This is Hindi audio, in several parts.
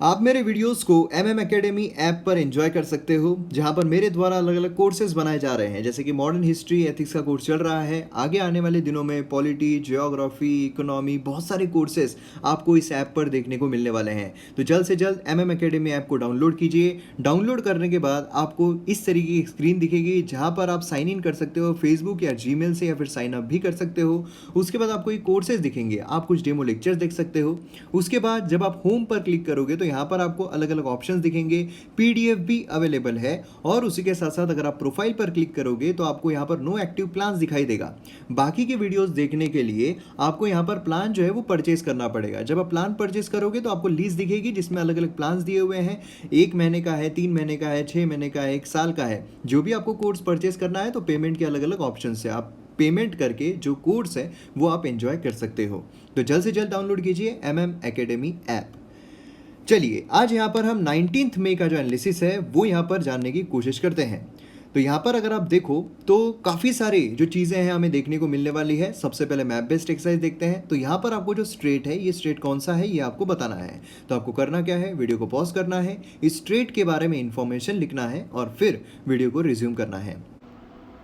आप मेरे वीडियोस को एमएम एकेडमी ऐप पर एंजॉय कर सकते हो, जहां पर मेरे द्वारा अलग अलग कोर्सेज बनाए जा रहे हैं, जैसे कि मॉडर्न हिस्ट्री एथिक्स का कोर्स चल रहा है। आगे आने वाले दिनों में पॉलिटी, जियोग्राफी, इकोनॉमी, बहुत सारे कोर्सेज आपको इस ऐप पर देखने को मिलने वाले हैं। तो जल्द से जल्द एमएम एकेडमी ऐप को डाउनलोड कीजिए। डाउनलोड करने के बाद आपको इस तरीके की स्क्रीन दिखेगी, जहां पर आप साइन इन कर सकते हो फेसबुक या जीमेल से, या फिर साइन अप भी कर सकते हो। उसके बाद आपको ये कोर्सेज दिखेंगे, आप कुछ डेमो लेक्चर्स देख सकते हो। उसके बाद जब आप होम पर क्लिक करोगे तो यहाँ पर आपको अलग अलग ऑप्शंस दिखेंगे, पीडीएफ भी अवेलेबल है। और उसी के साथ साथ अगर आप प्रोफाइल पर क्लिक करोगे तो आपको यहाँ पर नो एक्टिव प्लान्स दिखाई देगा। बाकी के वीडियोस देखने के लिए आपको यहाँ पर प्लान जो है वो परचेज करना पड़ेगा। जब आप प्लान परचेज करोगे तो आपको लिस्ट दिखेगी, जिसमें अलग अलग प्लान्स दिए हुए हैं। 1 महीने का है, 3 महीने का है, 6 महीने का है, 1 साल का है। जो भी आपको कोर्स परचेज करना है तो पेमेंट के अलग अलग ऑप्शन है, आप पेमेंट करके जो कोर्स है वो आप एंजॉय कर सकते हो। तो जल्द से जल्द डाउनलोड कीजिए एमएम एकेडमी ऐप। चलिए आज यहाँ पर हम 19 मई का जो एनालिसिस है वो यहाँ पर जानने की कोशिश करते हैं। तो यहाँ पर अगर आप देखो तो काफ़ी सारी जो चीज़ें हैं हमें देखने को मिलने वाली है। सबसे पहले मैप बेस्ड एक्सरसाइज देखते हैं। तो यहाँ पर आपको जो स्ट्रेट है, ये स्ट्रेट कौन सा है ये आपको बताना है। तो आपको करना क्या है, वीडियो को पॉज करना है, इस स्ट्रेट के बारे में इंफॉर्मेशन लिखना है और फिर वीडियो को रिज्यूम करना है।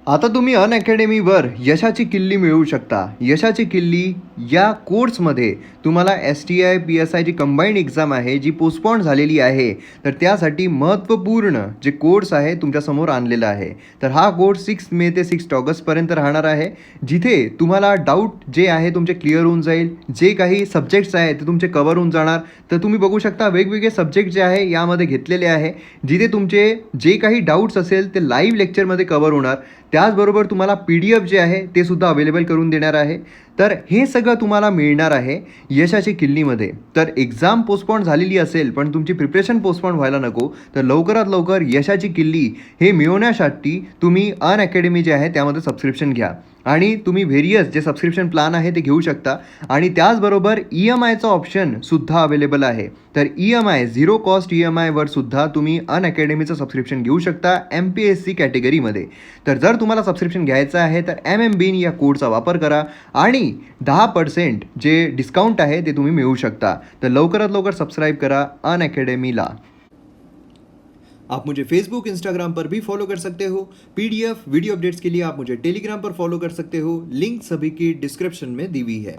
आता तुम्ही अनअकॅडमीवर यशाची किल्ली मिळवू शकता। यशाची किल्ली या कोर्समध्ये तुम्हाला STI PSI जी कंबाईंड एक्झाम आहे, जी पोस्टपोन झालेली आहे, तर त्यासाठी महत्त्वपूर्ण जे कोर्स आहे तुमच्यासमोर आणलेला आहे। तर हा कोर्स 6 मे ते 6 ऑगस्टपर्यंत राहणार आहे, जिथे तुम्हाला डाऊट जे आहे तुमचे क्लिअर होऊन जाईल। जे काही सब्जेक्ट्स आहेत ते तुमचे कवर होऊन जाणार। तर तुम्ही बघू शकता वेगवेगळे सब्जेक्ट जे आहे यामध्ये घेतलेले आहे, जिथे तुमचे जे काही डाऊट्स असेल ते लाईव्ह लेक्चरमध्ये कवर होणार। त्याचबरोबर तुम्हाला PDF जे आहे ते सुद्धा अवेलेबल करून देणार आहे। तर हे सगळं तुम्हाला मिळणार आहे यशाची किल्लीमध्ये। तर एक्झाम पोस्टपोन झालेली असेल पण तुमची प्रिपरेशन पोस्टपोन व्हायला नको, तर लवकरात लवकर यशाची किल्ली हे मिळवण्यासाठी तुम्ही अनअकॅडमी जे आहे त्यामध्ये सबस्क्रिप्शन घ्या आणि तुम्ही व्हेरियस जे सबस्क्रिप्शन प्लान आहे ते घेऊ शकता। आणि त्याचबरोबर EMIचा ऑप्शन सुद्धा अवेलेबल आहे। तर EMI झिरो कॉस्ट EMIवर सुद्धा तुम्ही अनअकॅडमीचं सबस्क्रिप्शन घेऊ शकता MPSC कॅटेगरीमध्ये। तर जर तुम्हाला सबस्क्रिप्शन घ्यायचं आहे तर MMBIN या कोडचा वापर करा आणि 10% जे डिस्काउंट आहे ते तुम्ही मिळवू शकता। तर लवकरात लवकर सबस्क्राईब करा अनअकॅडमीला। आप मुझे फेसबुक, इंस्टाग्राम पर भी फॉलो कर सकते हो। PDF वीडियो अपडेट्स के लिए आप मुझे टेलीग्राम पर फॉलो कर सकते हो। लिंक सभी की डिस्क्रिप्शन में दी हुई है।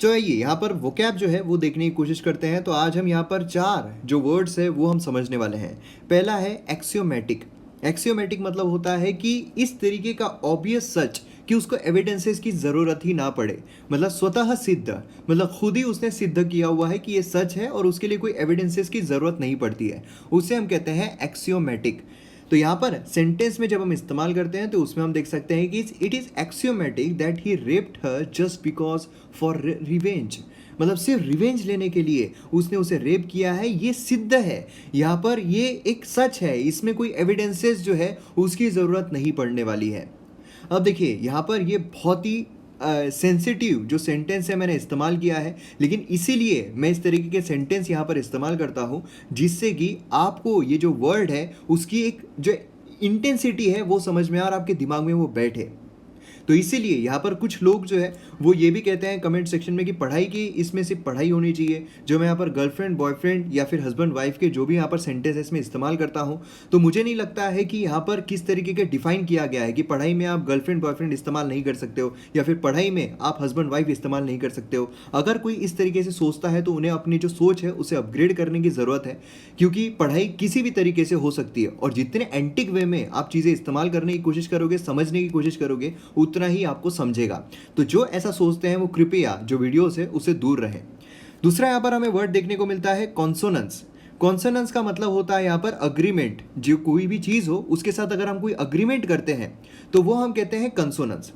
चलिए यहाँ पर वोकैब जो है वो देखने की कोशिश करते हैं। तो आज हम यहाँ पर 4 जो वर्ड्स है वो हम समझने वाले हैं। पहला है एक्सियोमेटिक। एक्सियोमेटिक मतलब होता है कि इस तरीके का ऑब्वियस सच कि उसको एविडेंसेस की ज़रूरत ही ना पड़े, मतलब स्वतः सिद्ध, मतलब खुद ही उसने सिद्ध किया हुआ है कि ये सच है और उसके लिए कोई एविडेंसेस की ज़रूरत नहीं पड़ती है, उसे हम कहते हैं एक्सियोमेटिक। तो यहाँ पर सेंटेंस में जब हम इस्तेमाल करते हैं तो उसमें हम देख सकते हैं कि it is axiomatic that he raped her just because for revenge, मतलब सिर्फ रिवेंज लेने के लिए उसने उसे रेप किया है, ये सिद्ध है। यहाँ पर ये एक सच है, इसमें कोई एविडेंसेस जो है उसकी ज़रूरत नहीं पड़ने वाली है। अब देखिए यहाँ पर ये बहुत ही सेंसिटिव जो सेंटेंस है मैंने इस्तेमाल किया है, लेकिन इसीलिए मैं इस तरीके के सेंटेंस यहाँ पर इस्तेमाल करता हूँ जिससे कि आपको ये जो वर्ड है उसकी एक जो इंटेंसिटी है वो समझ में और आपके दिमाग में वो बैठे। तो इसीलिए यहाँ पर कुछ लोग जो है वो ये भी कहते हैं कमेंट सेक्शन में कि पढ़ाई की इसमें सिर्फ पढ़ाई होनी चाहिए। जो मैं यहाँ पर गर्लफ्रेंड, बॉयफ्रेंड या फिर हस्बैंड वाइफ के जो भी यहाँ पर सेंटेंसेस में इस्तेमाल करता हूँ, तो मुझे नहीं लगता है कि यहाँ पर किस तरीके के डिफाइन किया गया है कि पढ़ाई में आप गर्लफ्रेंड बॉयफ्रेंड इस्तेमाल नहीं कर सकते हो या फिर पढ़ाई में आप हस्बैंड वाइफ इस्तेमाल नहीं कर सकते हो। अगर कोई इस तरीके से सोचता है तो उन्हें अपनी जो सोच है उसे अपग्रेड करने की ज़रूरत है, क्योंकि पढ़ाई किसी भी तरीके से हो सकती है और जितने एंटिक वे में आप चीज़ें इस्तेमाल करने की कोशिश करोगे, समझने की कोशिश करोगे, उतना ही आपको समझेगा। तो जो ऐसा सोचते हैं वो कृपया जो वीडियोस है उससे दूर रहें। दूसरा यहाँ पर हमें वर्ड देखने को मिलता है कॉन्सोनेंस। कॉन्सोनेंस का मतलब होता है यहाँ पर अग्रीमेंट, जो कोई भी चीज़ हो उसके साथ अगर हम कोई अग्रीमेंट करते हैं तो वो हम कहते हैं कंसोनेंस।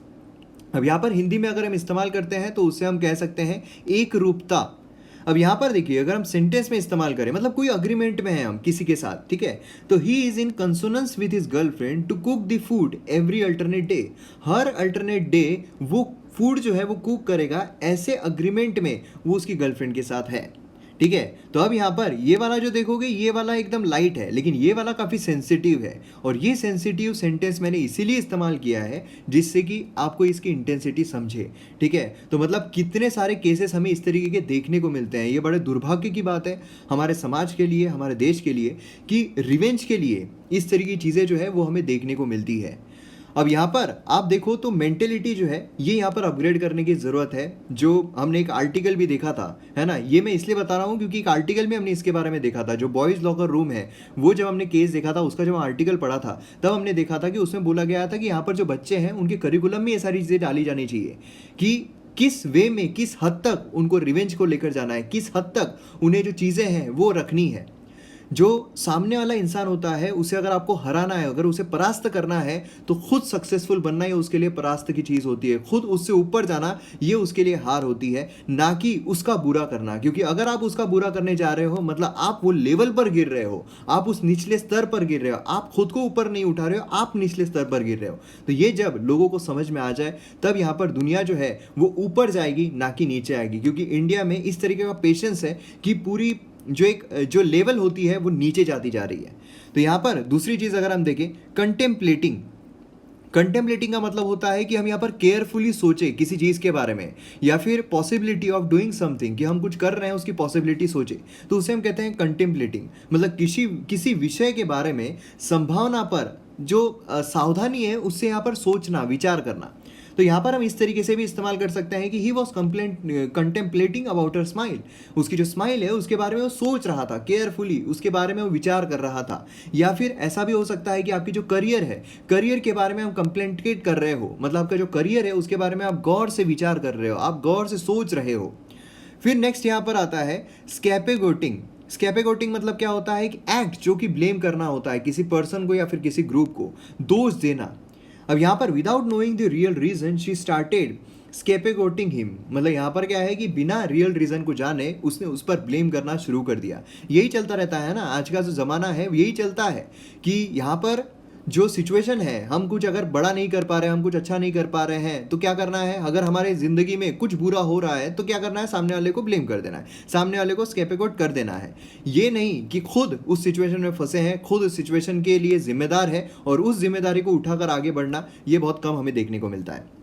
अब यहाँ पर हिंदी में अगर हम इस्तेमाल करते हैं तो उससे हम कह सकते हैं एक रूपता। अब यहाँ पर देखिए अगर हम सेंटेंस में इस्तेमाल करें, मतलब कोई अग्रीमेंट में है हम किसी के साथ, ठीक है, तो he is in consonance with his girlfriend to cook the food every alternate day. हर अल्टरनेट डे वो फूड जो है वो कुक करेगा, ऐसे अग्रीमेंट में वो उसकी गर्लफ्रेंड के साथ है। ठीक है। तो अब यहाँ पर ये वाला जो देखोगे, ये वाला एकदम लाइट है, लेकिन ये वाला काफ़ी सेंसिटिव है। और ये सेंसिटिव सेंटेंस मैंने इसीलिए इस्तेमाल किया है जिससे कि आपको इसकी इंटेंसिटी समझे। ठीक है, तो मतलब कितने सारे केसेस हमें इस तरीके के देखने को मिलते हैं। ये बड़े दुर्भाग्य की बात है हमारे समाज के लिए, हमारे देश के लिए, कि रिवेंज के लिए इस तरह की चीज़ें जो है वो हमें देखने को मिलती है। अब यहाँ पर आप देखो तो मेंटेलिटी जो है ये यहाँ पर अपग्रेड करने की ज़रूरत है। जो हमने एक आर्टिकल भी देखा था, है ना, ये मैं इसलिए बता रहा हूँ क्योंकि एक आर्टिकल में हमने इसके बारे में देखा था। जो बॉयज़ लॉकर रूम है, वो जब हमने केस देखा था, उसका जब आर्टिकल पढ़ा था, तब हमने देखा था कि उसमें बोला गया था कि यहाँ पर जो बच्चे हैं उनके करिकुलम में ये सारी चीज़ें डाली जानी चाहिए कि किस वे में, किस हद तक उनको रिवेंज को लेकर जाना है, किस हद तक उन्हें जो चीज़ें हैं वो रखनी है। जो सामने वाला इंसान होता है उसे अगर आपको हराना है, अगर उसे परास्त करना है, तो खुद सक्सेसफुल बनना ये उसके लिए परास्त की चीज़ होती है। खुद उससे ऊपर जाना ये उसके लिए हार होती है, ना कि उसका बुरा करना। क्योंकि अगर आप उसका बुरा करने जा रहे हो, मतलब आप वो लेवल पर गिर रहे हो, आप उस निचले स्तर पर गिर रहे हो, आप खुद को ऊपर नहीं उठा रहे हो, आप निचले स्तर पर गिर रहे हो। तो ये जब लोगों को समझ में आ जाए, तब यहाँ पर दुनिया जो है वो ऊपर जाएगी, ना कि नीचे आएगी। क्योंकि इंडिया में इस तरीके का पेशेंस है कि पूरी जो लेवल होती है वो नीचे जाती जा रही है। तो यहाँ पर दूसरी चीज़ अगर हम देखें, कंटेम्पलेटिंग। कंटेम्पलेटिंग का मतलब होता है कि हम यहाँ पर केयरफुली सोचें किसी चीज़ के बारे में, या फिर पॉसिबिलिटी ऑफ डूइंग समथिंग, कि हम कुछ कर रहे हैं उसकी पॉसिबिलिटी सोचें, तो उसे हम कहते हैं कंटेम्पलेटिंग। मतलब किसी विषय के बारे में संभावना पर जो सावधानी है उससे यहाँ पर सोचना, विचार करना। तो यहाँ पर हम इस तरीके से भी इस्तेमाल कर सकते हैं कि he was contemplating about her smile. उसकी जो स्माइल है उसके बारे में वो सोच रहा था, केयरफुली उसके बारे में वो विचार कर रहा था। या फिर ऐसा भी हो सकता है कि आपकी जो करियर है, करियर के बारे में हम कंप्लेंटेट कर रहे हो, मतलब आपका जो करियर है उसके बारे में आप गौर से विचार कर रहे हो, आप गौर से सोच रहे हो। फिर नेक्स्ट यहाँ पर आता है स्कैपेगोटिंग। स्कैपेगोटिंग मतलब क्या होता है, कि एक्ट जो कि ब्लेम करना होता है, किसी पर्सन को या फिर किसी ग्रुप को दोष देना। अब यहाँ पर without knowing the real reason she started scapegoating him. मतलब यहाँ पर क्या है कि बिना रियल रीजन को जाने उसने उस पर ब्लेम करना शुरू कर दिया। यही चलता रहता है ना, आज का जो ज़माना है यही चलता है कि यहाँ पर जो सिचुएशन है, हम कुछ अगर बड़ा नहीं कर पा रहे हैं, हम कुछ अच्छा नहीं कर पा रहे हैं, तो क्या करना है, अगर हमारे ज़िंदगी में कुछ बुरा हो रहा है तो क्या करना है, सामने वाले को ब्लेम कर देना है, सामने वाले को स्केपेगोट कर देना है। ये नहीं कि खुद उस सिचुएशन में फंसे हैं, खुद उस सिचुएशन के लिए जिम्मेदार है और उस जिम्मेदारी को उठाकर आगे बढ़ना, ये बहुत कम हमें देखने को मिलता है।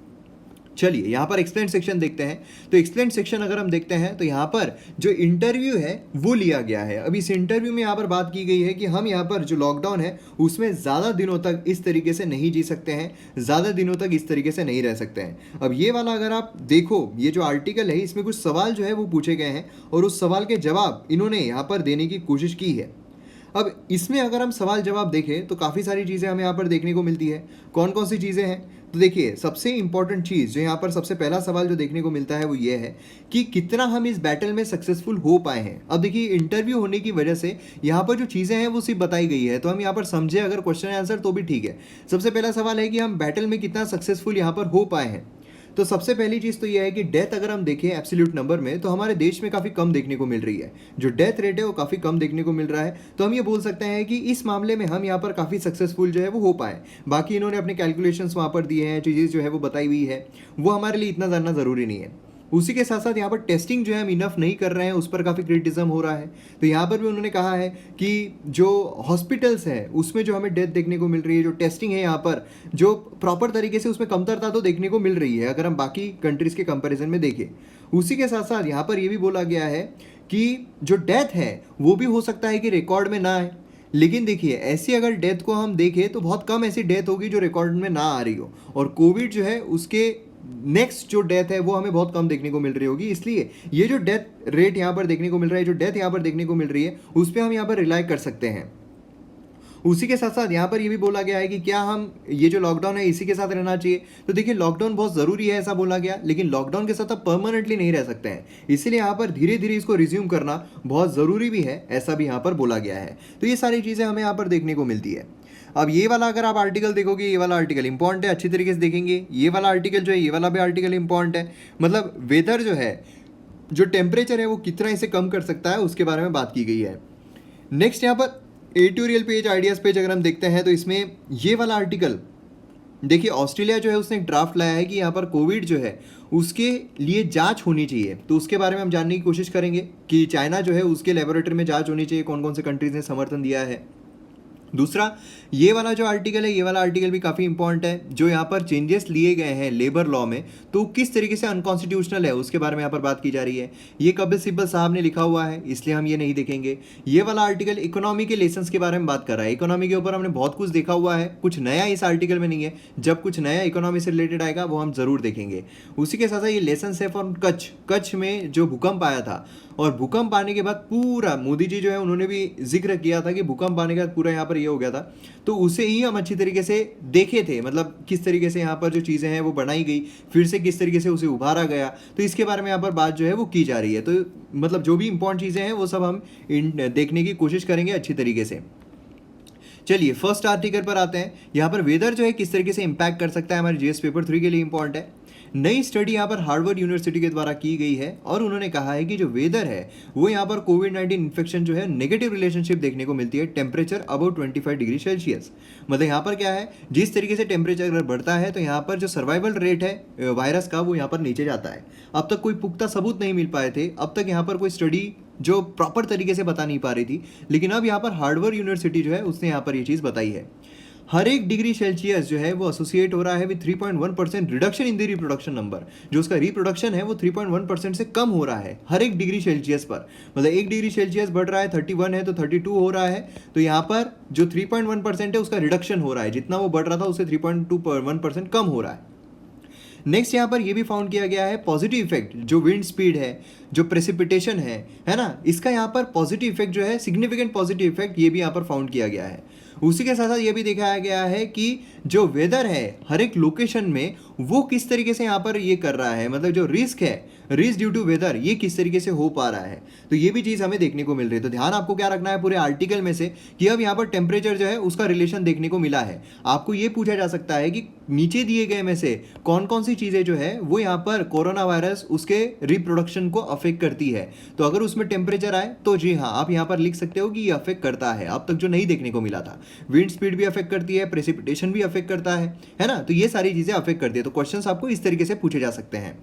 चलिए यहाँ पर एक्सप्लेन सेक्शन देखते हैं। तो एक्सप्लेन सेक्शन अगर हम देखते हैं तो यहाँ पर जो इंटरव्यू है वो लिया गया है। अब इस इंटरव्यू में यहाँ पर बात की गई है कि हम यहाँ पर जो लॉकडाउन है उसमें ज़्यादा दिनों तक इस तरीके से नहीं जी सकते हैं, ज़्यादा दिनों तक इस तरीके से नहीं रह सकते हैं। अब ये वाला अगर आप देखो, ये जो आर्टिकल है इसमें कुछ सवाल जो है वो पूछे गए हैं और उस सवाल के जवाब इन्होंने यहाँ पर देने की कोशिश की है। अब इसमें अगर हम सवाल जवाब देखें तो काफ़ी सारी चीज़ें हमें यहाँ पर देखने को मिलती है। कौन कौन सी चीज़ें हैं, तो देखिए सबसे इंपॉर्टेंट चीज़ जो यहाँ पर सबसे पहला सवाल जो देखने को मिलता है वो ये है कि कितना हम इस बैटल में सक्सेसफुल हो पाए हैं। अब देखिए इंटरव्यू होने की वजह से यहाँ पर जो चीज़ें हैं वो सिर्फ बताई गई है, तो हम यहाँ पर समझे अगर क्वेश्चन आंसर तो भी ठीक है। सबसे पहला सवाल है कि हम बैटल में कितना सक्सेसफुल यहाँ पर हो पाए हैं। तो सबसे पहली चीज़ तो यह है कि डेथ अगर हम देखें एब्सोल्यूट नंबर में तो हमारे देश में काफ़ी कम देखने को मिल रही है। जो डेथ रेट है वो काफ़ी कम देखने को मिल रहा है। तो हम ये बोल सकते हैं कि इस मामले में हम यहाँ पर काफ़ी सक्सेसफुल जो है वो हो पाए। बाकी इन्होंने अपने कैलकुलेशंस वहाँ पर दिए हैं, चीज़ें जो है वो बताई हुई है, वो हमारे लिए इतना जानना ज़रूरी नहीं है। उसी के साथ साथ यहाँ पर टेस्टिंग जो है हम इनफ नहीं कर रहे हैं, उस पर काफ़ी क्रिटिसिज्म हो रहा है। तो यहाँ पर भी उन्होंने कहा है कि जो हॉस्पिटल्स है उसमें जो हमें डेथ देखने को मिल रही है, जो टेस्टिंग है यहाँ पर जो प्रॉपर तरीके से, उसमें कमतरता तो देखने को मिल रही है अगर हम बाकी कंट्रीज़ के कंपैरिजन में देखें। उसी के साथ साथ यहाँ पर ये भी बोला गया है कि जो डेथ है वो भी हो सकता है कि रिकॉर्ड में ना आए। लेकिन देखिए ऐसी अगर डेथ को हम देखें तो बहुत कम ऐसी डेथ होगी जो रिकॉर्ड में ना आ रही हो, और कोविड जो है उसके नेक्स्ट जो डेथ है वो हमें बहुत कम देखने को मिल रही होगी। इसलिए ये जो डेथ रेट यहाँ पर देखने को मिल रहा है, जो डेथ यहाँ पर देखने को मिल रही है, उस पर हम यहाँ पर रिलाई कर सकते हैं। उसी के साथ साथ यहाँ पर ये भी बोला गया है कि क्या हम ये जो लॉकडाउन है इसी के साथ रहना चाहिए। तो देखिए लॉकडाउन बहुत ज़रूरी है ऐसा बोला गया, लेकिन लॉकडाउन के साथ आप परमानेंटली नहीं रह सकते हैं, इसीलिए यहाँ पर धीरे धीरे इसको रिज्यूम करना बहुत ज़रूरी भी है, ऐसा भी यहाँ पर बोला गया है। तो ये सारी चीज़ें हमें यहाँ पर देखने को मिलती है। अब ये वाला अगर आप आर्टिकल देखोगे, ये वाला आर्टिकल इंपॉर्टेंट है, अच्छी तरीके से देखेंगे। ये वाला आर्टिकल जो है, ये वाला भी आर्टिकल इंपॉर्टेंट है। मतलब वेदर जो है, जो टेम्परेचर है वो कितना इसे कम कर सकता है उसके बारे में बात की गई है। नेक्स्ट यहाँ पर एडिटोरियल पेज, आइडियाज़ पेज अगर हम देखते हैं तो इसमें ये वाला आर्टिकल देखिए ऑस्ट्रेलिया जो है उसने एक ड्राफ्ट लाया है कि यहाँ पर कोविड जो है उसके लिए जांच होनी चाहिए, तो उसके बारे में हम जानने की कोशिश करेंगे कि चाइना जो है उसके लेबोरेटरी में जांच होनी चाहिए, कौन कौन से कंट्रीज ने समर्थन दिया है। दूसरा, ये वाला जो आर्टिकल है, ये वाला आर्टिकल भी काफ़ी इंपॉर्टेंट है, जो यहाँ पर चेंजेस लिए गए हैं लेबर लॉ में, तो किस तरीके से अनकॉन्स्टिट्यूशनल है उसके बारे में यहाँ पर बात की जा रही है। ये कपिल सिब्बल साहब ने लिखा हुआ है, इसलिए हम ये नहीं देखेंगे। ये वाला आर्टिकल इकोनॉमी के लेसन्स के बारे में बात कर रहा है। इकोनॉमी के ऊपर हमने बहुत कुछ देखा हुआ है, कुछ नया इस आर्टिकल में नहीं है। जब कुछ नया इकोनॉमी से रिलेटेड आएगा वो हम जरूर देखेंगे। उसी के साथ साथ ये लेसन है फॉर कच्छ में जो भूकंप आया था, और भूकंप आने के बाद पूरा मोदी जी जो है उन्होंने भी जिक्र किया था कि भूकंप आने के बाद पूरा यहाँ पर ये हो गया था, तो उसे ही हम अच्छी तरीके से देखे थे, मतलब किस तरीके से यहाँ पर जो चीज़ें हैं वो बनाई गई, फिर से किस तरीके से उसे उभारा गया, तो इसके बारे में यहाँ पर बात जो है वो की जा रही है। तो मतलब जो भी इंपॉर्टेंट चीज़ें हैं वो सब हम देखने की कोशिश करेंगे अच्छी तरीके से। चलिए फर्स्ट आर्टिकल पर आते हैं। यहाँ पर वेदर जो है किस तरीके से इंपैक्ट कर सकता है, हमारे जीएस पेपर 3 के लिए इंपॉर्टेंट है। नई स्टडी यहाँ पर हार्वर्ड यूनिवर्सिटी के द्वारा की गई है, और उन्होंने कहा है कि जो वेदर है वो यहाँ पर कोविड-19 इन्फेक्शन जो है नेगेटिव रिलेशनशिप देखने को मिलती है टेम्परेचर अबाउट 25 डिग्री सेल्सियस। मतलब यहाँ पर क्या है, जिस तरीके से टेम्परेचर अगर बढ़ता है तो यहाँ पर जो सर्वाइवल रेट है वायरस का वो यहाँ पर नीचे जाता है। अब तक कोई पुख्ता सबूत नहीं मिल पाए थे, अब तक यहाँ पर कोई स्टडी जो प्रॉपर तरीके से बता नहीं पा रही थी, लेकिन अब यहाँ पर हार्वर्ड यूनिवर्सिटी जो है उसने यहाँ पर ये चीज़ बताई है। हर एक डिग्री सेल्सियस जो है वो एसोसिएट हो रहा है with 3.1% reduction in the reproduction number. जो उसका रिप्रोडक्शन है वो 3.1% से कम हो रहा है हर एक डिग्री सेल्सियस पर। मतलब 1 डिग्री सेल्सियस बढ़ रहा है, 31 है तो 32 हो रहा है, तो यहाँ पर जो 3.1% है उसका रिडक्शन हो रहा है, जितना वो बढ़ रहा था उससे 3.1% कम हो रहा है। नेक्स्ट यहाँ पर ये भी फाउंड किया गया है पॉजिटिव इफेक्ट, जो विंड स्पीड है, जो प्रेसिपिटेशन है ना, इसका यहाँ पर पॉजिटिव इफेक्ट जो है, सिग्निफिकेंट पॉजिटिव इफेक्ट ये भी यहाँ पर फाउंड किया गया है। उसी के साथ साथ ये भी दिखाया गया है कि जो वेदर है हर एक लोकेशन में वो किस तरीके से यहाँ पर ये कर रहा है, मतलब जो रिस्क है, रिस्क ड्यू टू वेदर, ये किस तरीके से हो पा रहा है, तो ये भी चीज़ हमें देखने को मिल रही है। तो ध्यान आपको क्या रखना है पूरे आर्टिकल में से कि अब यहाँ पर टेम्परेचर जो है उसका रिलेशन देखने को मिला है। आपको ये पूछा जा सकता है कि नीचे दिए गए में से कौन कौन सी चीज़ें जो है वो यहाँ पर कोरोना वायरस उसके रिप्रोडक्शन को अफेक्ट करती है। तो अगर उसमें टेम्परेचर आए तो जी हाँ, आप यहाँ पर लिख सकते हो कि ये अफेक्ट करता है, अब तक जो नहीं देखने को मिला था। विंड स्पीड भी अफेक्ट करती है, प्रेसिपिटेशन भी अफेक्ट करता है ना, तो ये सारी चीज़ें अफेक्ट करती है। तो क्वेश्चंस आपको इस तरीके से पूछे जा सकते हैं।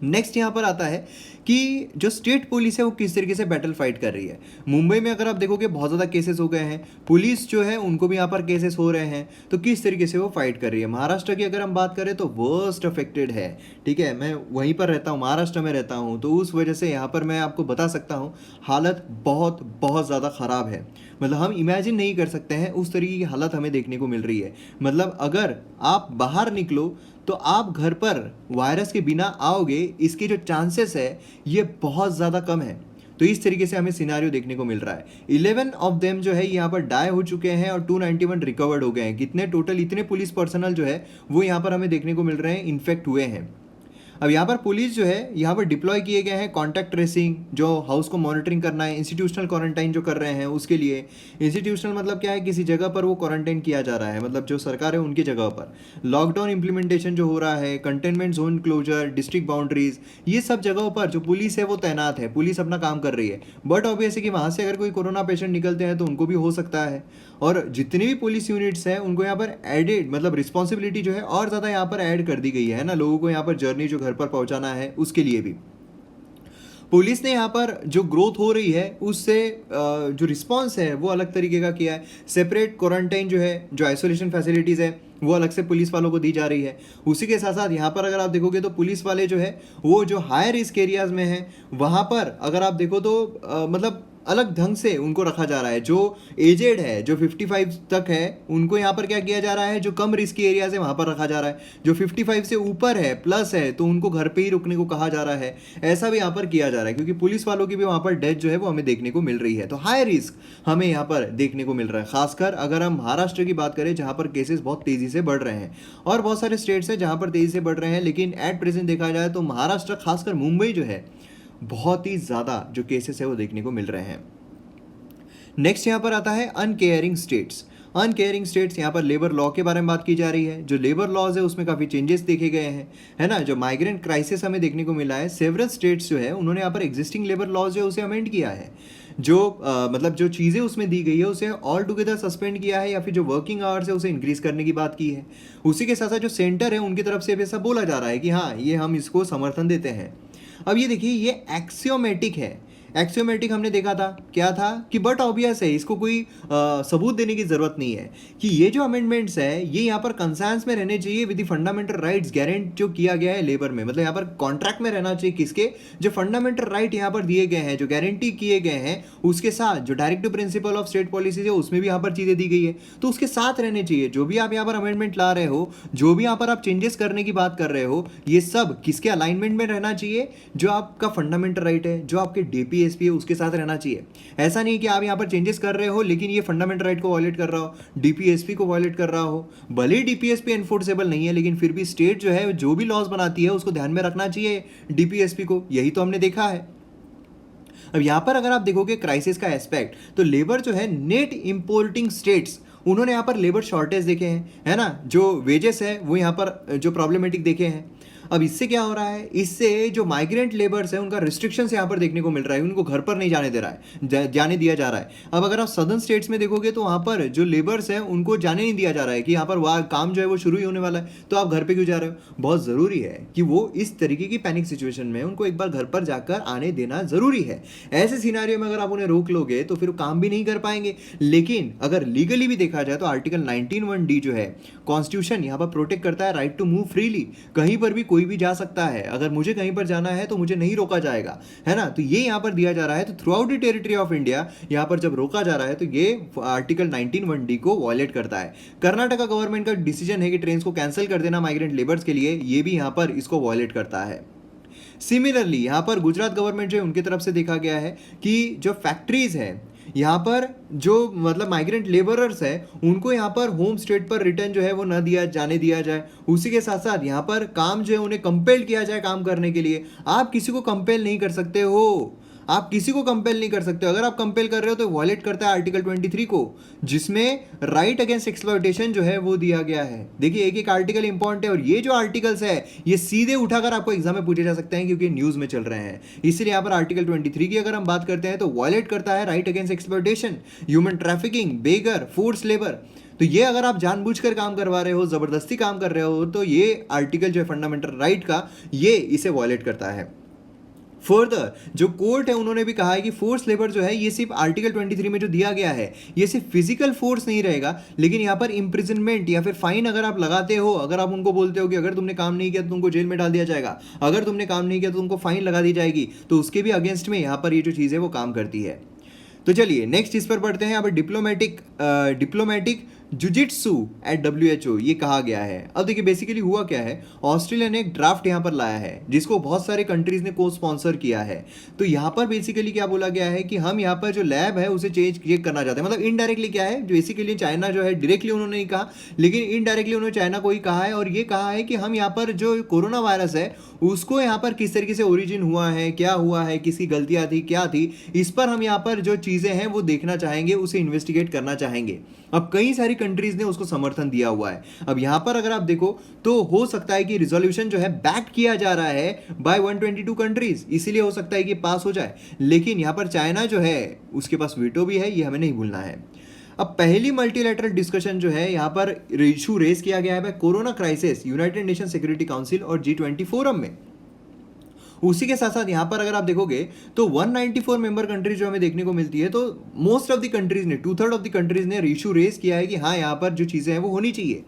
नेक्स्ट यहाँ पर आता है कि जो स्टेट पुलिस है वो किस तरीके से बैटल फाइट कर रही है। मुंबई में अगर आप देखोगे बहुत ज़्यादा केसेस हो गए हैं, पुलिस जो है उनको भी यहाँ पर केसेस हो रहे हैं, तो किस तरीके से वो फाइट कर रही है। महाराष्ट्र की अगर हम बात करें तो वर्स्ट अफेक्टेड है, ठीक है, मैं वहीं पर रहता हूँ, महाराष्ट्र में रहता हूँ, तो उस वजह से यहाँ पर मैं आपको बता सकता हूँ हालत बहुत बहुत ज़्यादा ख़राब है। मतलब हम इमेजिन नहीं कर सकते हैं उस तरीके की हालत हमें देखने को मिल रही है। मतलब अगर आप बाहर निकलो तो आप घर पर वायरस के बिना आओगे, इसके जो चांसेस है ये बहुत ज़्यादा कम है। तो इस तरीके से हमें सिनारियो देखने को मिल रहा है। 11 ऑफ देम जो है यहाँ पर डाई हो चुके हैं और 291 रिकवर्ड हो गए हैं। कितने टोटल, इतने पुलिस पर्सनल जो है वो यहाँ पर हमें देखने को मिल रहे हैं इन्फेक्ट हुए हैं। अब यहाँ पर पुलिस जो है यहाँ पर डिप्लॉय किए गए हैं कॉन्टैक्ट ट्रेसिंग, जो हाउस को मॉनिटरिंग करना है, इंस्टीट्यूशनल क्वारंटाइन जो कर रहे हैं उसके लिए। इंस्टीट्यूशनल मतलब क्या है, किसी जगह पर वो क्वारंटाइन किया जा रहा है, मतलब जो सरकार है उनकी जगह पर। लॉकडाउन इंप्लीमेंटेशन जो हो रहा है, containment zone closure, district boundaries, ये सब जगहों पर जो पुलिस है वो तैनात है, पुलिस अपना काम कर रही है। बट ऑब्वियस है कि वहाँ से अगर कोई कोरोना पेशेंट निकलते हैं तो उनको भी हो सकता है, और जितनी भी पुलिस यूनिट्स हैं उनको यहाँ पर एडेड, मतलब रिस्पॉन्सिबिलिटी जो है और ज़्यादा यहाँ पर ऐड कर दी गई है ना, लोगों को यहाँ पर जर्नी जो घर पर पहुँचाना है उसके लिए भी। पुलिस ने यहाँ पर जो ग्रोथ हो रही है उससे जो रिस्पॉन्स है वो अलग तरीके का किया है। सेपरेट क्वारंटाइन जो है, जो आइसोलेशन फैसिलिटीज़ है वो अलग से पुलिस वालों को दी जा रही है। उसी के साथ साथ यहाँ पर अगर आप देखोगे तो पुलिस वाले जो है वो जो हाई रिस्क एरियाज़ में हैं वहाँ पर अगर आप देखो तो मतलब अलग ढंग से उनको रखा जा रहा है। जो एजेड है, जो 55 तक है, उनको यहाँ पर क्या किया जा रहा है, जो कम रिस्क एरियाज है वहाँ पर रखा जा रहा है। जो 55 से ऊपर है, प्लस है, तो उनको घर पे ही रुकने को कहा जा रहा है। ऐसा भी यहाँ पर किया जा रहा है क्योंकि पुलिस वालों की भी वहाँ पर डेथ जो है वो हमें देखने को मिल रही है। तो हाई रिस्क हमें यहाँ पर देखने को मिल रहा है, खासकर अगर हम महाराष्ट्र की बात करें जहाँ पर केसेस बहुत तेज़ी से बढ़ रहे हैं, और बहुत सारे स्टेट्स हैं जहाँ पर तेज़ी से बढ़ रहे हैं, लेकिन एट प्रेजेंट देखा जाए तो महाराष्ट्र, खासकर मुंबई जो है, बहुत ही ज़्यादा जो केसेस है वो देखने को मिल रहे हैं। नेक्स्ट यहाँ पर आता है अनकेयरिंग स्टेट्स। अनकेयरिंग स्टेट्स, यहाँ पर लेबर लॉ के बारे में बात की जा रही है। जो लेबर लॉज है उसमें काफ़ी चेंजेस देखे गए हैं, है ना। जो माइग्रेंट क्राइसिस हमें देखने को मिला है, सेवरल स्टेट्स जो है उन्होंने यहाँ पर एग्जिस्टिंग लेबर लॉज जो है उसे अमेंड किया है। जो मतलब जो चीज़ें उसमें दी गई है उसे ऑल टुगेदर सस्पेंड किया है, या फिर जो वर्किंग आवर्स है उसे इंक्रीज करने की बात की है। उसी के साथ साथ जो सेंटर है उनकी तरफ से भी ऐसा बोला जा रहा है कि हाँ ये हम इसको समर्थन देते हैं। अब ये देखिए ये एक्सियोमेटिक है। एक्सियोमेटिक हमने देखा था क्या था कि बट ऑब्वियस है, इसको कोई सबूत देने की जरूरत नहीं है कि ये जो अमेंडमेंट्स है ये यहाँ पर कंसेंस में रहने चाहिए विद द फंडामेंटल राइट्स गारंट जो किया गया है लेबर में, मतलब यहाँ पर कॉन्ट्रैक्ट में रहना चाहिए किसके, जो फंडामेंटल राइट यहाँ पर दिए गए हैं, जो गारंटी किए गए हैं, उसके साथ जो directive principle of state policies है उसमें भी यहाँ पर चीजें दी गई है, तो उसके साथ रहने चाहिए। जो भी आप यहाँ पर अमेंडमेंट ला रहे हो, जो भी यहाँ पर आप चेंजेस करने की बात कर रहे हो, ये सब किसके अलाइनमेंट में रहना चाहिए, जो आपका फंडामेंटल राइट है, जो आपके डीपीएसपी है उसके साथ रहना चाहिए। ऐसा नहीं कि आप यहाँ पर चेंजेस कर रहे हो लेकिन ये फंडामेंटल राइट को वायलेट कर रहा हो, डीपीएसपी को वायलेट कर रहा हो। भले ही डीपीएसपी एनफोर्सेबल नहीं है लेकिन फिर भी स्टेट जो है जो भी लॉज बनाती है उसको ध्यान में रखना चाहिए डीपीएसपी को, यही तो हमने देखा है। अब यहां पर अगर आप देखोगे क्राइसिस का एस्पेक्ट, तो लेबर जो है नेट इंपोर्टिंग स्टेट्स, उन्होंने यहां पर लेबर शॉर्टेज देखे हैं, है ना, जो वेजेस है वो यहां पर जो प्रॉब्लमेटिक देखे हैं। अब इससे क्या हो रहा है, इससे जो माइग्रेंट लेबर्स है उनका रिस्ट्रिक्शंस यहाँ पर देखने को मिल रहा है, उनको घर पर नहीं जाने दे रहा है, जाने दिया जा रहा है। अब अगर आप सदर्न स्टेट्स में देखोगे तो वहाँ पर जो लेबर्स हैं उनको जाने नहीं दिया जा रहा है कि यहाँ पर वहाँ काम जो है वो शुरू ही होने वाला है, तो आप घर पे क्यों जा रहे हो। बहुत ज़रूरी है कि वो इस तरीके की पैनिक सिचुएशन में उनको एक बार घर पर जाकर आने देना ज़रूरी है। ऐसे सिनारियो में अगर आप उन्हें रोक लोगे तो फिर काम भी नहीं कर पाएंगे। लेकिन अगर लीगली भी देखा जाए तो आर्टिकल 19(1)(d जो है कॉन्स्टिट्यूशन यहाँ पर प्रोटेक्ट करता है राइट टू मूव फ्रीली, कहीं पर भी कोई भी जा सकता है। अगर मुझे कहीं पर जाना है तो मुझे नहीं रोका जाएगा, है ना, तो ये यहाँ पर दिया जा रहा है। तो through out the territory of India यहाँ पर जब रोका जा रहा है तो ये आर्टिकल 19(1)(d को वायलेट करता है। कर्नाटका गवर्नमेंट का डिसीजन है कि ट्रेन को कैंसिल कर देना माइग्रेंट लेबर्स के लिए, ये भी यहाँ पर इसको वायलेट करता है। सिमिलरली यहाँ पर गुजरात गवर्नमेंट जो है उनकी तरफ से देखा गया है कि जो फैक्ट्रीज है यहाँ पर जो मतलब माइग्रेंट लेबरर्स है उनको यहाँ पर होम स्टेट पर रिटर्न जो है वो न दिया जाने दिया जाए। उसी के साथ साथ यहाँ पर काम जो है उन्हें कंपेल किया जाए काम करने के लिए। आप किसी को कंपेल नहीं कर सकते हो, आप किसी को कंपेल नहीं कर सकते हो। अगर आप कंपेल कर रहे हो तो वायलेट करता है आर्टिकल 23 को, जिसमें राइट अगेंस्ट एक्सप्लॉयटेशन जो है वो दिया गया है। देखिए एक एक आर्टिकल इंपॉर्टेंट है और ये जो आर्टिकल्स है ये सीधे उठाकर आपको एग्जाम में पूछे जा सकते हैं क्योंकि न्यूज में चल रहे हैं। इसलिए यहाँ पर आर्टिकल 23 की अगर हम बात करते हैं तो वायलेट करता है right against exploitation, human trafficking, beggar, force labour. तो ये अगर आप जानबूझकर काम करवा रहे हो, जबरदस्ती काम कर रहे हो, तो ये आर्टिकल जो है फंडामेंटल राइट का ये इसे वायलेट करता है। फर्दर जो कोर्ट है उन्होंने भी कहा है कि फोर्स लेबर जो है ये सिर्फ आर्टिकल 23 में जो दिया गया है ये सिर्फ फिजिकल फोर्स नहीं रहेगा, लेकिन यहाँ पर इंप्रिजनमेंट या फिर फाइन अगर आप लगाते हो, अगर आप उनको बोलते हो कि अगर तुमने काम नहीं किया तो तुमको जेल में डाल दिया जाएगा, अगर तुमने काम नहीं किया तो तुमको फाइन लगा दी जाएगी, तो उसके भी अगेंस्ट में यहाँ पर ये जो चीज़ है वो काम करती है। तो चलिए नेक्स्ट इस पर पढ़ते हैं। यहाँ पर डिप्लोमेटिक जुजिट्सु एट WHO ये कहा गया है। अब देखिए बेसिकली हुआ क्या है, ऑस्ट्रेलिया ने एक ड्राफ्ट यहाँ पर लाया है जिसको बहुत सारे कंट्रीज ने को स्पॉन्सर किया है। तो यहाँ पर बेसिकली क्या बोला गया है कि हम यहाँ पर जो लैब है उसे चेंज करना चाहते हैं। मतलब इनडायरेक्टली क्या है, जो बेसिकली चाइना जो है डायरेक्टली उन्होंने नहीं कहा लेकिन इनडायरेक्टली उन्होंने चाइना को ही कहा है और ये कहा है कि हम यहाँ पर जो कोरोना वायरस है उसको यहाँ पर किस तरीके से ओरिजिन हुआ है, क्या हुआ है, किसकी गलतियाँ थी, क्या थी, इस पर हम यहाँ पर जो चीज़ें हैं वो देखना चाहेंगे, उसे इन्वेस्टिगेट करना चाहेंगे। अब कई सारी कंट्रीज ने उसको समर्थन दिया हुआ है। अब यहां पर अगर आप देखो तो हो सकता है कि रिजोल्यूशन जो है बैक किया जा रहा है बाय 122 कंट्रीज, इसीलिए हो सकता है कि पास हो जाए। लेकिन यहां पर चाइना जो है उसके पास वीटो भी है, ये हमें नहीं भूलना है। अब पहली मल्टीलैटरल डिस्कशन जो है यहाँ पर इशू रेज किया गया है corona crisis United nation security council और G20 फोरम में। उसी के साथ साथ यहाँ पर अगर आप देखोगे तो 194 मेंबर कंट्रीज जो हमें देखने को मिलती है, तो मोस्ट ऑफ द कंट्रीज ने 2/3 ऑफ द कंट्रीज ने इशू रेज किया है कि हाँ यहाँ पर जो चीज़ें हैं वो होनी चाहिए,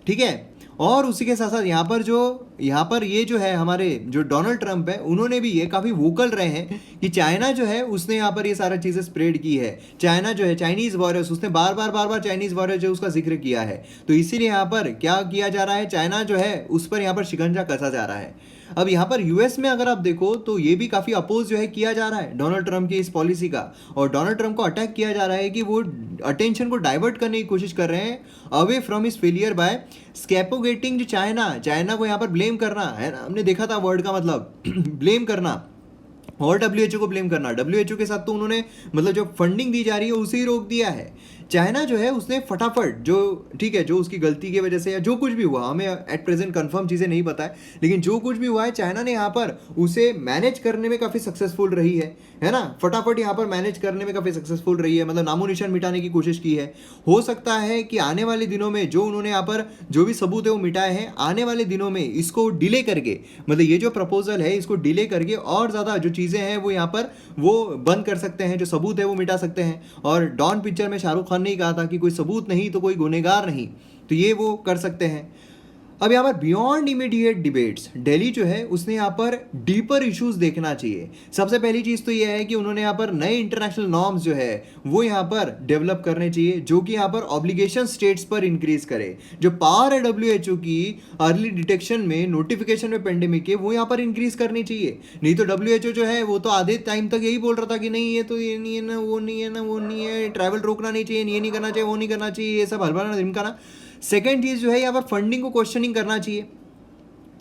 ठीक है। और उसी के साथ साथ यहाँ पर ये जो है हमारे जो डोनाल्ड ट्रंप है उन्होंने भी ये काफ़ी वोकल रहे हैं कि चाइना जो है उसने यहाँ पर ये सारा चीज़ें स्प्रेड की है। चाइना जो है चाइनीज़ वायरस, उसने बार बार चाइनीज़ वायरस जो उसका जिक्र किया है। तो इसीलिए यहाँ पर क्या किया जा रहा है, चाइना जो है उस पर यहाँ पर शिकंजा कसा जा रहा है। अब यहाँ पर यूएस में अगर आप देखो तो ये भी काफ़ी अपोज जो है किया जा रहा है डोनाल्ड ट्रंप की इस पॉलिसी का, और डोनाल्ड ट्रंप को अटैक किया जा रहा है कि वो अटेंशन को डाइवर्ट करने की कोशिश कर रहे हैं away from his failure by scapegoating China को यहाँ पर ब्लेम करना है ना, हमने देखा था वर्ड का मतलब ब्लेम करना और WHO को ब्लेम करना। WHO के साथ तो उन्होंने मतलब जो फंडिंग दी जा रही है उसे ही रोक दिया है। चाइना जो है उसने फटाफट जो, ठीक है, जो उसकी गलती की वजह से या जो कुछ भी हुआ, हमें एट प्रेजेंट कंफर्म चीज़ें नहीं पता है, लेकिन जो कुछ भी हुआ है चाइना ने यहाँ पर उसे मैनेज करने में काफ़ी सक्सेसफुल रही है ना, फटाफट यहाँ पर मैनेज करने में काफ़ी सक्सेसफुल रही है, मतलब नामो निशान मिटाने की कोशिश की है। हो सकता है कि आने वाले दिनों में जो उन्होंने यहाँ पर जो भी सबूत है वो मिटाए हैं, आने वाले दिनों में इसको डिले करके, मतलब ये जो प्रपोजल है इसको डिले करके और ज़्यादा जो चीज़ें हैं वो यहाँ पर वो बंद कर सकते हैं, जो सबूत है वो मिटा सकते हैं। और डॉन पिक्चर में शाहरुख खान ने ही कहा था कि कोई सबूत नहीं तो कोई गुनहगार नहीं, तो ये वो कर सकते हैं। अब यहाँ पर बियॉन्ड इमीडिएट डिबेट्स, दिल्ली जो है उसने यहाँ पर डीपर इश्यूज देखना चाहिए। सबसे पहली चीज़ तो ये है कि उन्होंने यहाँ पर नए इंटरनेशनल नॉर्म्स जो है वो यहाँ पर डेवलप करने चाहिए, जो कि यहाँ पर ऑब्लिगेशन स्टेट्स पर इंक्रीज करे। जो पावर है WHO की अर्ली डिटेक्शन में, नोटिफिकेशन में पेंडेमिक के, वो यहाँ पर इंक्रीज करनी चाहिए। नहीं तो WHO जो है वो तो आधे टाइम तक यही बोल रहा था कि नहीं ये तो ये नहीं है ना, वो नहीं है ना, वो नहीं है, ट्रैवल रोकना नहीं चाहिए, ये नहीं करना चाहिए, वो नहीं करना चाहिए, ये सब हलवाना ढिमकाना। सेकेंड चीज़ जो है यहाँ पर फंडिंग को क्वेश्चनिंग करना चाहिए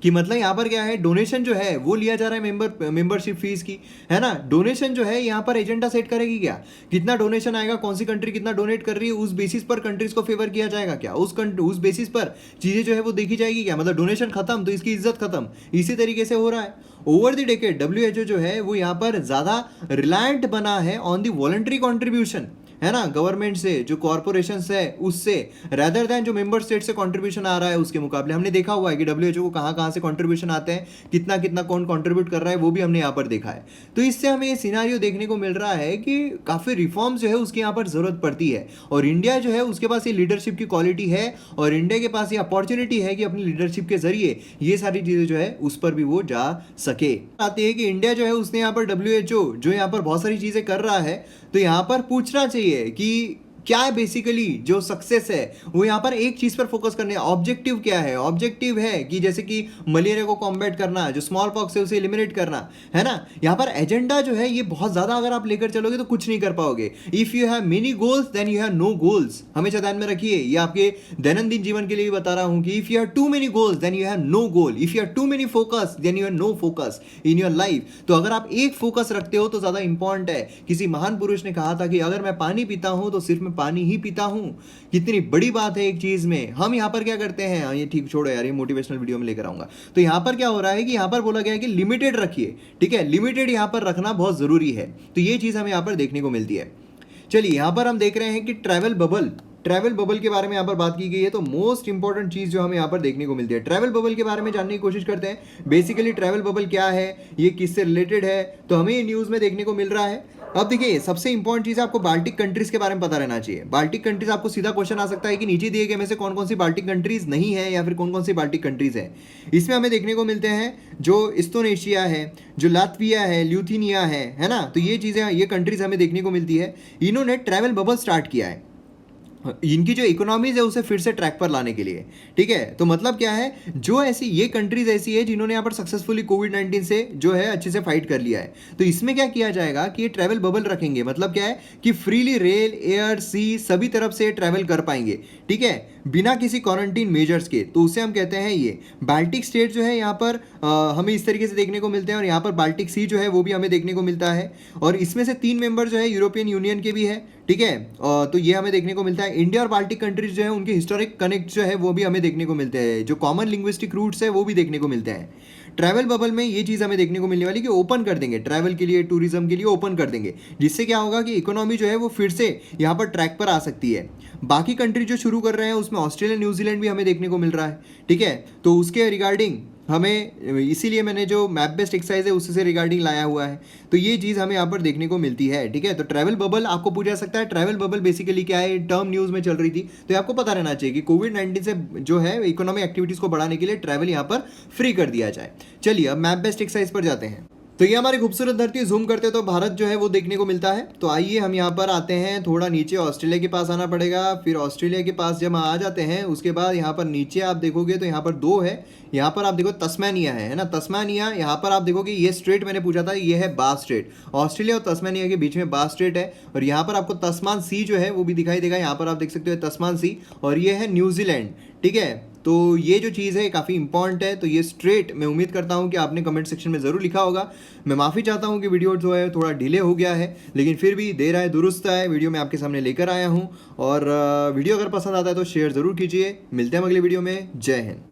कि मतलब यहाँ पर क्या है, डोनेशन जो है वो लिया जा रहा है मेंबरशिप फीस की, है ना। डोनेशन जो है यहाँ पर एजेंडा सेट करेगी क्या, कितना डोनेशन आएगा, कौन सी कंट्री कितना डोनेट कर रही है, उस बेसिस पर कंट्रीज को फेवर किया जाएगा क्या, उस बेसिस पर चीज़ें जो है वो देखी जाएगी क्या। मतलब डोनेशन खत्म तो इसकी इज्जत खत्म, इसी तरीके से हो रहा है। ओवर द डेकेड WHO जो है वो यहाँ पर ज़्यादा रिलायंट बना है ऑन दी वॉलंटरी कॉन्ट्रीब्यूशन, है ना, गवर्नमेंट से, जो कॉर्पोरेशन है उससे, रेदर देन जो मेंबर स्टेट से कंट्रीब्यूशन आ रहा है उसके मुकाबले। हमने देखा हुआ है कि WHO को कहाँ कहाँ से कंट्रीब्यूशन आते हैं, कितना कितना कौन कंट्रीब्यूट कर रहा है, वो भी हमने यहाँ पर देखा है। तो इससे हमें ये सिनारियो देखने को मिल रहा है कि काफ़ी रिफॉर्म्स जो है उसकी यहाँ पर ज़रूरत पड़ती है, और इंडिया जो है उसके पास ये लीडरशिप की क्वालिटी है, और इंडिया के पास ये अपॉर्चुनिटी है कि अपनी लीडरशिप के जरिए ये सारी चीज़ें जो है उस पर भी वो जा सके। आती है कि इंडिया जो है उसने यहाँ पर WHO जो यहाँ पर बहुत सारी चीज़ें कर रहा है, तो यहाँ पर पूछना चाहिए कि क्या है बेसिकली जो सक्सेस है वो यहाँ पर एक चीज पर फोकस करने, ऑब्जेक्टिव क्या है। ऑब्जेक्टिव है कि जैसे कि मलेरिया को कॉम्बैट करना, जो स्मॉल पॉक्स है उसे एलिमिनेट करना, है ना। यहाँ पर एजेंडा जो है ये बहुत ज्यादा अगर आप लेकर चलोगे तो कुछ नहीं कर पाओगे। If you have many goals then you have no goals, हमेशा ध्यान में रखिए, ये आपके दैनंदिन जीवन के लिए भी बता रहा हूं कि if you have too many goals then you have no goal, if you have too many focus then you have no focus in your life. तो अगर आप एक फोकस रखते हो तो ज्यादा इंपॉर्टेंट है। किसी महान पुरुष ने कहा था कि अगर मैं पानी पीता हूं तो सिर्फ मैं पानी ही पीता हूं। कितनी बड़ी बात है एक चीज में। हम यहां पर क्या करते हैं, ये ठीक छोड़ो यार, ये मोटिवेशनल वीडियो में लेकर आऊंगा। तो यहां पर क्या हो रहा है कि यहां पर बोला गया है कि लिमिटेड रखिए, ठीक है, लिमिटेड यहां पर रखना बहुत जरूरी है। तो ये चीज हमें यहां पर देखने को मिलती है। चलिए यहां पर हम देख रहे हैं कि ट्रैवल बबल के बारे में यहाँ पर बात की गई है। तो मोस्ट इंपॉर्टेंट चीज जो हमें यहाँ पर देखने को मिलती है, ट्रैवल बबल के बारे में जानने की कोशिश करते हैं। बेसिकली ट्रैवल बबल क्या है, ये किससे रिलेटेड है, तो हमें ये न्यूज में देखने को मिल रहा है। अब देखिए सबसे इंपॉर्टेंट चीज आपको बाल्टिक कंट्रीज के बारे में पता रहना चाहिए। बाल्टिक कंट्रीज, आपको सीधा क्वेश्चन आ सकता है कि नीचे दिए गए में से कौन कौन सी बाल्टिक कंट्रीज नहीं है या फिर कौन कौन सी बाल्टिक कंट्रीज है। इसमें हमें देखने को मिलते हैं जो इस्तोनेशिया है, जो लात्विया है, ल्यूथीनिया है ना। तो ये चीजें, ये कंट्रीज हमें देखने को मिलती है। इन्होंने ट्रैवल बबल स्टार्ट किया है इनकी जो इकोनॉमीज है उसे फिर से ट्रैक पर लाने के लिए, ठीक है। तो मतलब क्या है, जो ऐसी ये कंट्रीज ऐसी है जिन्होंने यहाँ पर सक्सेसफुली कोविड-19 से जो है अच्छे से फाइट कर लिया है। तो इसमें क्या किया जाएगा कि ये ट्रैवल बबल रखेंगे। मतलब क्या है कि फ्रीली रेल, एयर, सी सभी तरफ से ट्रैवल कर पाएंगे, ठीक है, बिना किसी क्वारंटीन मेजर्स के। तो उसे हम कहते हैं ये बाल्टिक स्टेट जो है यहाँ पर हमें इस तरीके से देखने को मिलते हैं। और यहाँ पर बाल्टिक सी जो है वो भी हमें देखने को मिलता है। और इसमें से 3 मेंबर जो है यूरोपियन यूनियन के भी है, ठीक है। तो ये हमें देखने को मिलता है। इंडिया और बाल्टिक कंट्रीज जो है उनके हिस्टोरिक कनेक्ट जो है वो भी हमें देखने को मिलते हैं। जो कॉमन लिंग्विस्टिक रूट्स है वो भी देखने को मिलते हैं। ट्रैवल बबल में ये चीज़ हमें देखने को मिलने वाली कि ओपन कर देंगे ट्रैवल के लिए, टूरिज्म के लिए ओपन कर देंगे, जिससे क्या होगा कि इकोनॉमी जो है वो फिर से यहाँ पर ट्रैक पर आ सकती है। बाकी कंट्री जो शुरू कर रहे हैं उसमें ऑस्ट्रेलिया, न्यूजीलैंड भी हमें देखने को मिल रहा है, ठीक है। तो उसके रिगार्डिंग हमें, इसीलिए मैंने जो मैप बेस्ड एक्सरसाइज है उससे रिगार्डिंग लाया हुआ है। तो ये चीज़ हमें यहाँ पर देखने को मिलती है, ठीक है। तो ट्रैवल बबल आपको पूछा सकता है, ट्रैवल बबल बेसिकली क्या है, टर्म न्यूज़ में चल रही थी। तो आपको पता रहना चाहिए कि कोविड-19 से जो है इकोनॉमिक एक्टिविटीज़ को बढ़ाने के लिए ट्रैवल यहाँ पर फ्री कर दिया जाए। चलिए अब मैप बेस्ड एक्सरसाइज पर जाते हैं। तो ये हमारी खूबसूरत धरती, जूम करते तो भारत जो है वो देखने को मिलता है। तो आइए हम यहाँ पर आते हैं, थोड़ा नीचे ऑस्ट्रेलिया के पास आना पड़ेगा। फिर ऑस्ट्रेलिया के पास जब हम आ जाते हैं उसके बाद यहाँ पर नीचे आप देखोगे तो यहाँ पर 2 है। यहाँ पर आप देखो तस्मानिया है ना, तस्मानिया। यहाँ पर आप देखोगे ये स्ट्रेट मैंने पूछा था, ये है बास स्ट्रेट। ऑस्ट्रेलिया और तस्मानिया के बीच में बास स्ट्रेट है। और यहाँ पर आपको तस्मान सी जो है वो भी दिखाई देगा, यहाँ पर आप देख सकते हो तस्मान सी। और ये है न्यूजीलैंड, ठीक है। तो ये जो चीज़ है काफ़ी इंपॉर्टेंट है, तो ये स्ट्रेट मैं उम्मीद करता हूँ कि आपने कमेंट सेक्शन में ज़रूर लिखा होगा। मैं माफ़ी चाहता हूँ कि वीडियो जो है थोड़ा डिले हो गया है, लेकिन फिर भी देर आए दुरुस्त आए, वीडियो मैं आपके सामने लेकर आया हूँ। और वीडियो अगर पसंद आता है तो शेयर ज़रूर कीजिए। मिलते हैं अगले वीडियो में। जय हिंद।